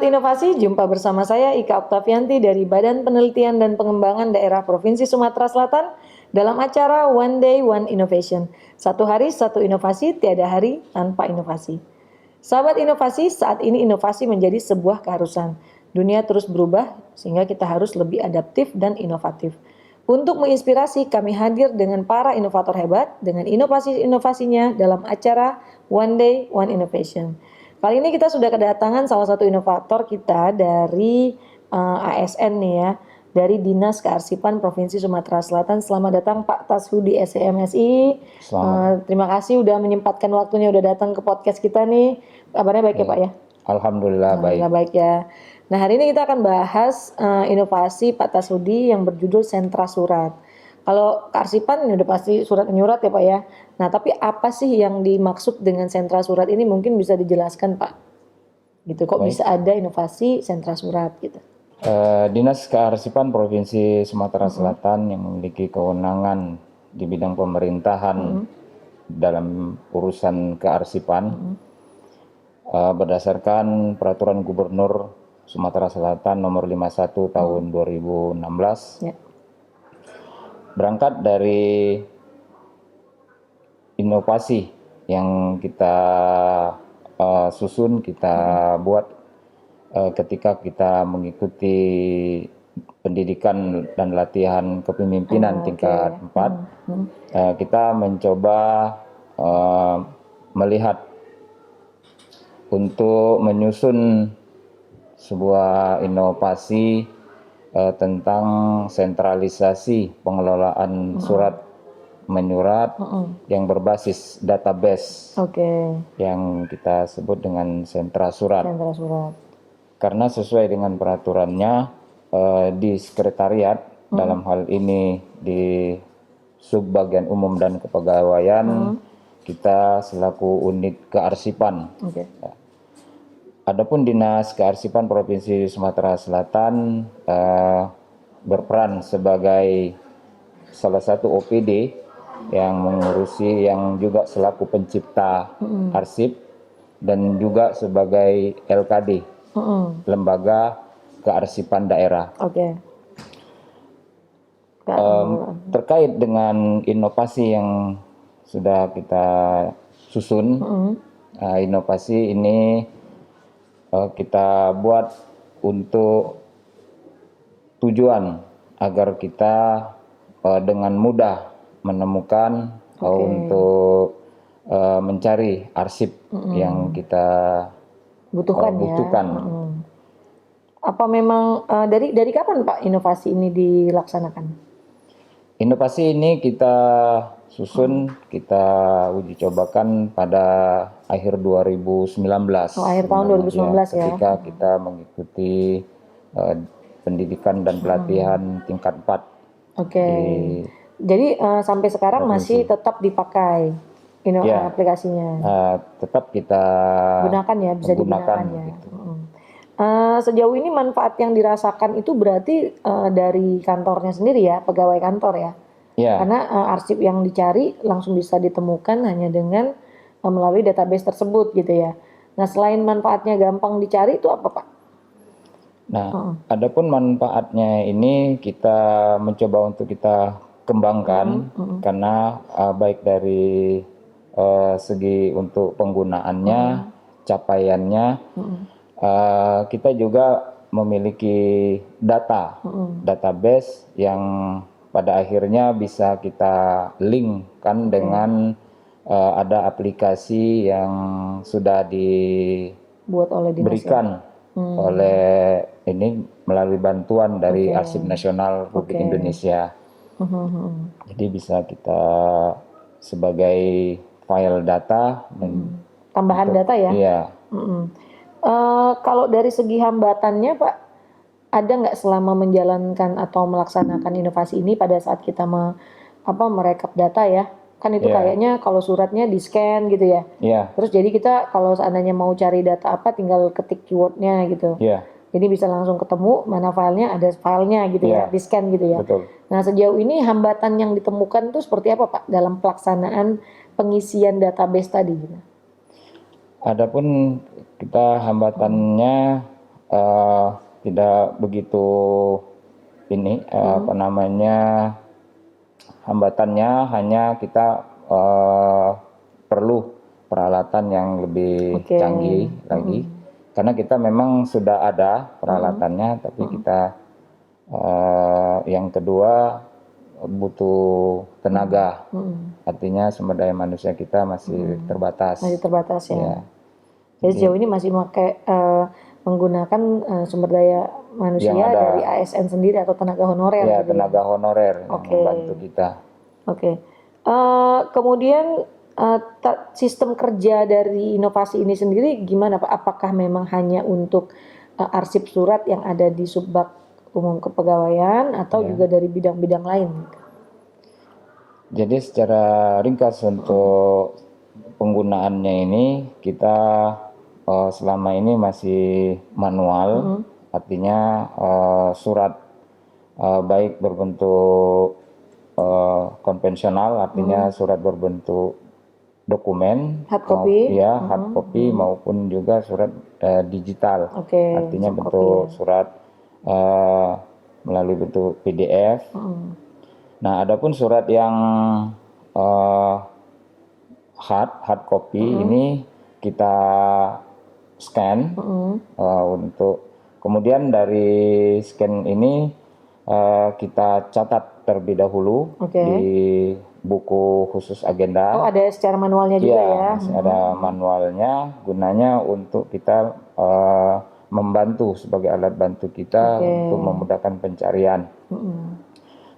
Sobat Inovasi, jumpa bersama saya Ika Oktavianti dari Badan Penelitian dan Pengembangan Daerah Provinsi Sumatera Selatan dalam acara One Day One Innovation. Satu hari satu inovasi, tiada hari tanpa inovasi. Sahabat inovasi, saat ini inovasi menjadi sebuah keharusan. Dunia terus berubah sehingga kita harus lebih adaptif dan inovatif. Untuk menginspirasi, kami hadir dengan para inovator hebat dengan inovasi-inovasinya dalam acara One Day One Innovation. Kali ini kita sudah kedatangan salah satu inovator kita dari ASN nih ya, dari Dinas Kearsipan Provinsi Sumatera Selatan. Selamat datang Pak Tashudi SEMSI. Terima kasih udah menyempatkan waktunya, udah datang ke podcast kita nih. Kabarnya baik ya Pak ya? Alhamdulillah baik ya. Nah hari ini kita akan bahas inovasi Pak Tashudi yang berjudul Sentra Surat. Kalau Kearsipan udah pasti surat menyurat ya Pak ya. Nah tapi apa sih yang dimaksud dengan sentra surat ini, mungkin bisa dijelaskan Pak? Gitu, kok bisa ada inovasi sentra surat gitu? Dinas Kearsipan Provinsi Sumatera Selatan yang memiliki kewenangan di bidang pemerintahan dalam urusan kearsipan berdasarkan Peraturan Gubernur Sumatera Selatan Nomor 51 Tahun 2016. Ya. Berangkat dari inovasi yang kita susun, kita buat ketika kita mengikuti pendidikan dan latihan kepemimpinan tingkat 4, kita mencoba melihat untuk menyusun sebuah inovasi tentang sentralisasi pengelolaan surat menyurat yang berbasis database yang kita sebut dengan sentra surat. Karena sesuai dengan peraturannya di sekretariat, dalam hal ini di Subbagian Umum dan Kepegawaian, kita selaku unit kearsipan. Adapun Dinas Kearsipan Provinsi Sumatera Selatan berperan sebagai salah satu OPD yang mengurusi, yang juga selaku pencipta arsip dan juga sebagai LKD, Lembaga Kearsipan Daerah. Terkait dengan inovasi yang sudah kita susun, inovasi ini kita buat untuk tujuan agar kita dengan mudah menemukan untuk mencari arsip yang kita butuhkan. Apa memang dari kapan Pak inovasi ini dilaksanakan? Inovasi ini kita susun, kita uji cobakan pada akhir 2019. Akhir tahun 2019 ya. Ketika kita mengikuti pendidikan dan pelatihan tingkat 4. Jadi sampai sekarang masih tetap dipakai aplikasinya? Tetap kita gunakan ya, bisa digunakan ya. Gitu. Sejauh ini manfaat yang dirasakan itu berarti dari kantornya sendiri ya, pegawai kantor ya? Karena arsip yang dicari langsung bisa ditemukan hanya dengan melalui database tersebut gitu ya. Nah selain manfaatnya gampang dicari itu apa Pak? Nah, adapun manfaatnya ini kita mencoba untuk kita kembangkan karena baik dari segi untuk penggunaannya, capaiannya, kita juga memiliki database yang pada akhirnya bisa kita link kan dengan ada aplikasi yang sudah diberikan oleh ini melalui bantuan dari Arsip Nasional Republik Indonesia. Jadi bisa kita sebagai file data tambahan data ya. Iya. Kalau dari segi hambatannya Pak, ada nggak selama menjalankan atau melaksanakan inovasi ini pada saat kita merekap data ya? Kan itu kayaknya kalau suratnya di scan gitu ya. Terus jadi kita kalau seandainya mau cari data apa tinggal ketik keywordnya gitu. Jadi bisa langsung ketemu mana filenya, ada filenya gitu ya, di scan gitu ya. Betul. Nah sejauh ini hambatan yang ditemukan tuh seperti apa Pak dalam pelaksanaan pengisian database tadi gitu? Adapun kita hambatannya eh, tidak begitu ini apa namanya, hambatannya hanya kita perlu peralatan yang lebih Oke. canggih lagi, karena kita memang sudah ada peralatannya, tapi kita yang kedua butuh tenaga, artinya sumber daya manusia kita masih terbatas. Masih terbatas ya. Ya. Jadi sejauh ini masih menggunakan sumber daya manusia Yang ada. dari ASN sendiri atau tenaga honorer Ya, gitu ya. tenaga honorer yang Oke. membantu kita. Oke. Kemudian sistem kerja dari inovasi ini sendiri gimana Pak? Apakah memang hanya untuk arsip surat yang ada di Subbak Umum Kepegawaian atau juga dari bidang-bidang lain? Jadi secara ringkas untuk penggunaannya ini, kita selama ini masih manual, artinya surat baik berbentuk konvensional, artinya surat berbentuk dokumen, Hard copy? hard copy maupun juga surat digital, Oke, artinya soft bentuk copy ya. surat melalui bentuk PDF. Nah, adapun surat yang hard copy ini kita scan untuk kemudian dari scan ini kita catat terlebih dahulu Oke. di buku khusus agenda. Oh, ada secara manualnya juga Iya, ya. masih ada manualnya, gunanya untuk kita membantu sebagai alat bantu kita untuk memudahkan pencarian.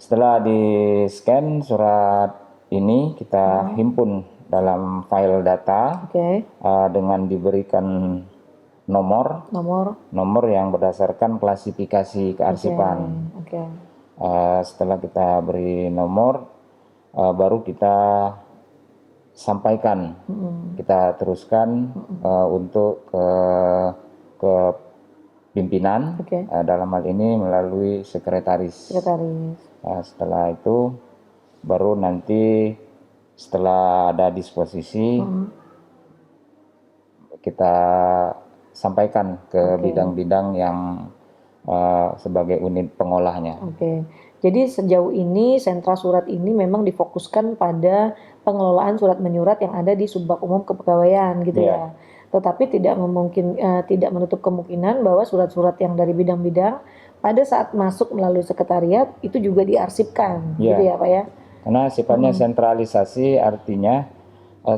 Setelah di scan surat ini kita himpun dalam file data Oke. dengan diberikan nomor yang berdasarkan klasifikasi kearsipan. Oke. Setelah kita beri nomor, baru kita sampaikan, kita teruskan untuk ke pimpinan, Oke. dalam hal ini melalui sekretaris. Setelah itu baru nanti setelah ada disposisi kita sampaikan ke bidang-bidang yang sebagai unit pengolahnya. Oke. Jadi sejauh ini sentra surat ini memang difokuskan pada pengelolaan surat menyurat yang ada di Subbak Umum Kepegawaian gitu ya. Tetapi tidak menutup kemungkinan bahwa surat-surat yang dari bidang-bidang pada saat masuk melalui sekretariat itu juga diarsipkan gitu ya Pak ya. Karena sifatnya sentralisasi, artinya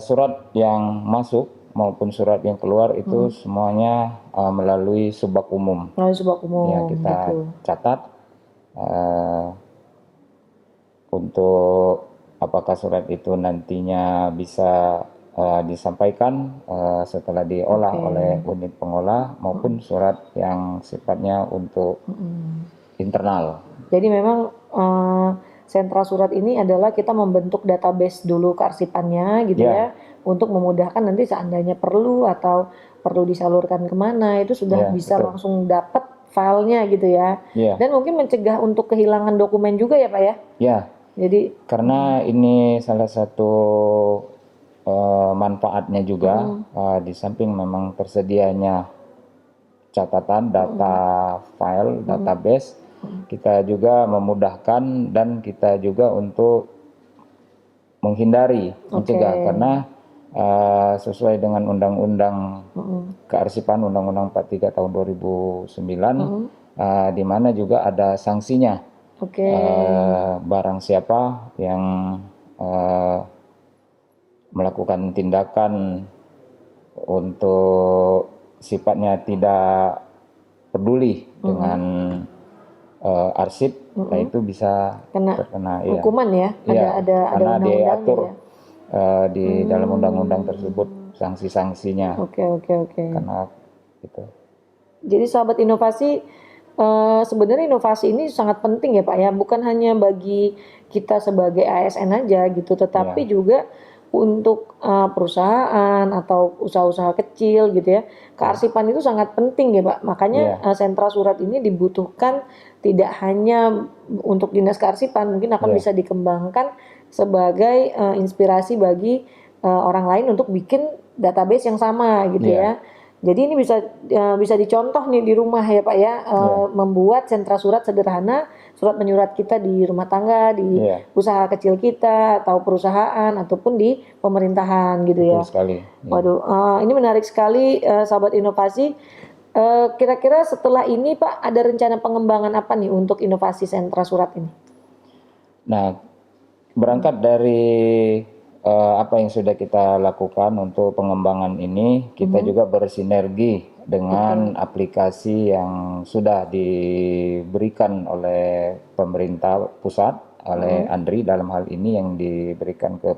surat yang masuk maupun surat yang keluar itu semuanya melalui Subbak Umum. Melalui Subbak Umum. Ya, kita catat untuk apakah surat itu nantinya bisa disampaikan setelah diolah oleh unit pengolah maupun surat yang sifatnya untuk internal. Jadi memang sentra surat ini adalah kita membentuk database dulu kearsipannya gitu ya, untuk memudahkan nanti seandainya perlu atau perlu disalurkan kemana itu sudah bisa langsung dapat filenya gitu ya. Dan mungkin mencegah untuk kehilangan dokumen juga ya Pak ya. Jadi karena ini salah satu manfaatnya juga, di samping memang tersedianya catatan data file database, kita juga memudahkan dan kita juga untuk menghindari, mencegah, karena sesuai dengan undang-undang kearsipan, Undang-Undang 43 tahun 2009, di mana juga ada sanksinya. Barang siapa yang melakukan tindakan untuk sifatnya tidak peduli dengan arsip, nah itu bisa terkena hukuman ya. Ada karena undang-undangnya diatur di ya. dalam undang-undang tersebut sanksi-sanksinya. Oke. Karena itu. Jadi sahabat inovasi, sebenarnya inovasi ini sangat penting ya Pak ya, bukan hanya bagi kita sebagai ASN aja gitu, tetapi juga untuk perusahaan atau usaha-usaha kecil gitu ya. Kearsipan itu sangat penting ya Pak. Makanya sentra surat ini dibutuhkan tidak hanya untuk dinas kearsipan, mungkin akan bisa dikembangkan sebagai inspirasi bagi orang lain untuk bikin database yang sama gitu ya. Jadi ini bisa dicontoh nih di rumah ya Pak ya, membuat sentra surat sederhana, surat menyurat kita di rumah tangga, di usaha kecil kita, atau perusahaan, ataupun di pemerintahan gitu ya. Betul sekali. Waduh, ini menarik sekali sahabat inovasi. Kira-kira setelah ini Pak ada rencana pengembangan apa nih untuk inovasi sentra surat ini? Nah, berangkat dari apa yang sudah kita lakukan untuk pengembangan ini, kita juga bersinergi dengan aplikasi yang sudah diberikan oleh pemerintah pusat, oleh Andri dalam hal ini yang diberikan ke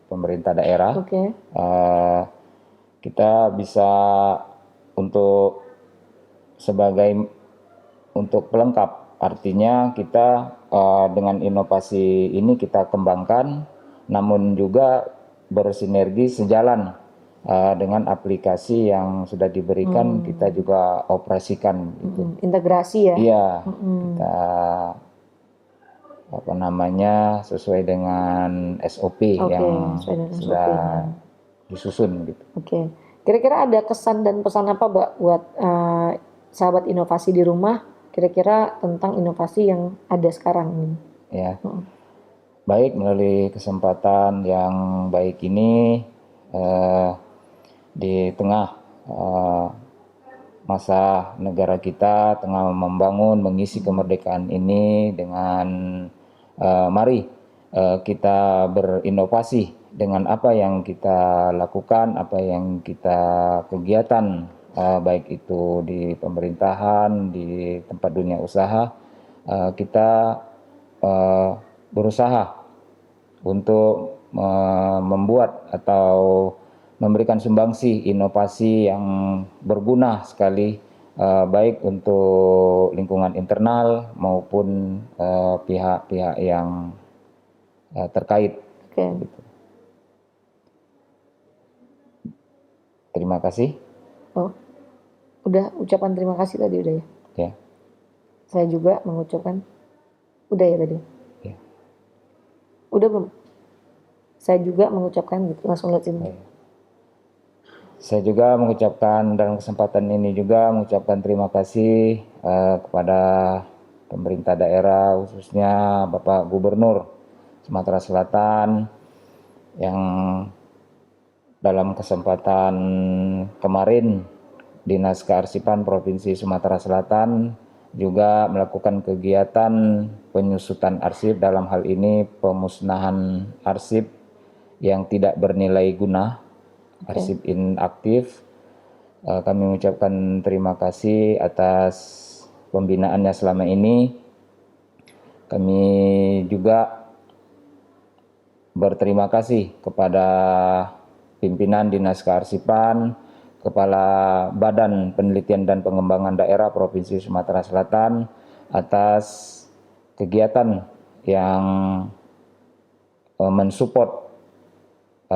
pemerintah daerah. Kita bisa untuk pelengkap, artinya kita dengan inovasi ini kita kembangkan, namun juga bersinergi sejalan dengan aplikasi yang sudah diberikan, kita juga operasikan gitu. Integrasi ya? Iya, kita sesuai dengan SOP yang sudah disusun gitu. Oke. Kira-kira ada kesan dan pesan apa Mbak buat sahabat inovasi di rumah, kira-kira tentang inovasi yang ada sekarang ini? Ya. Baik, melalui kesempatan yang baik ini di tengah masa negara kita tengah mengisi kemerdekaan ini dengan mari kita berinovasi dengan apa yang kita lakukan, apa yang kita kegiatan, baik itu di pemerintahan, di tempat dunia usaha, kita berusaha untuk membuat atau memberikan sumbangsi inovasi yang berguna sekali, baik untuk lingkungan internal maupun pihak-pihak yang terkait. Gitu. Terima kasih. Oh, udah ucapan terima kasih tadi udah ya? Ya. Saya juga mengucapkan. Udah ya tadi? Ya. Udah belum? Saya juga mengucapkan gitu, langsung lihat sini. Saya juga mengucapkan dalam kesempatan ini juga mengucapkan terima kasih kepada pemerintah daerah, khususnya Bapak Gubernur Sumatera Selatan yang dalam kesempatan kemarin Dinas Kearsipan Provinsi Sumatera Selatan juga melakukan kegiatan penyusutan arsip, dalam hal ini pemusnahan arsip yang tidak bernilai guna, arsip inaktif. Kami mengucapkan terima kasih atas pembinaannya selama ini. Kami juga berterima kasih kepada pimpinan Dinas Kearsipan, Kepala Badan Penelitian dan Pengembangan Daerah Provinsi Sumatera Selatan atas kegiatan yang mensupport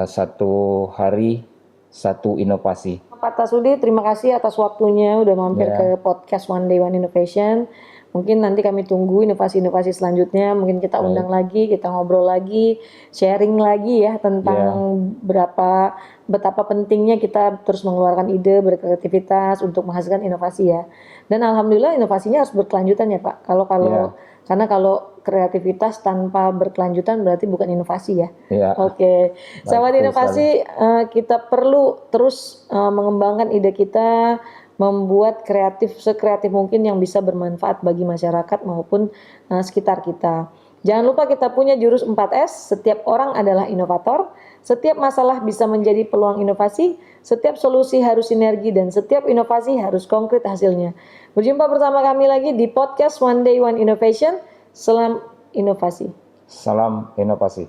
satu hari satu inovasi. Pak Tasudi, terima kasih atas waktunya udah mampir ke podcast One Day One Innovation. Mungkin nanti kami tunggu inovasi-inovasi selanjutnya, mungkin kita undang lagi, kita ngobrol lagi, sharing lagi ya tentang betapa pentingnya kita terus mengeluarkan ide, berkreativitas untuk menghasilkan inovasi ya. Dan alhamdulillah inovasinya harus berkelanjutan ya Pak. Karena kalau kreativitas tanpa berkelanjutan berarti bukan inovasi ya. Oke. Sahabat inovasi, kita perlu terus mengembangkan ide kita, membuat sekreatif mungkin yang bisa bermanfaat bagi masyarakat maupun sekitar kita. Jangan lupa kita punya jurus 4S, setiap orang adalah inovator, setiap masalah bisa menjadi peluang inovasi, setiap solusi harus sinergi, dan setiap inovasi harus konkret hasilnya. Berjumpa bersama kami lagi di podcast One Day One Innovation. Salam inovasi. Salam inovasi.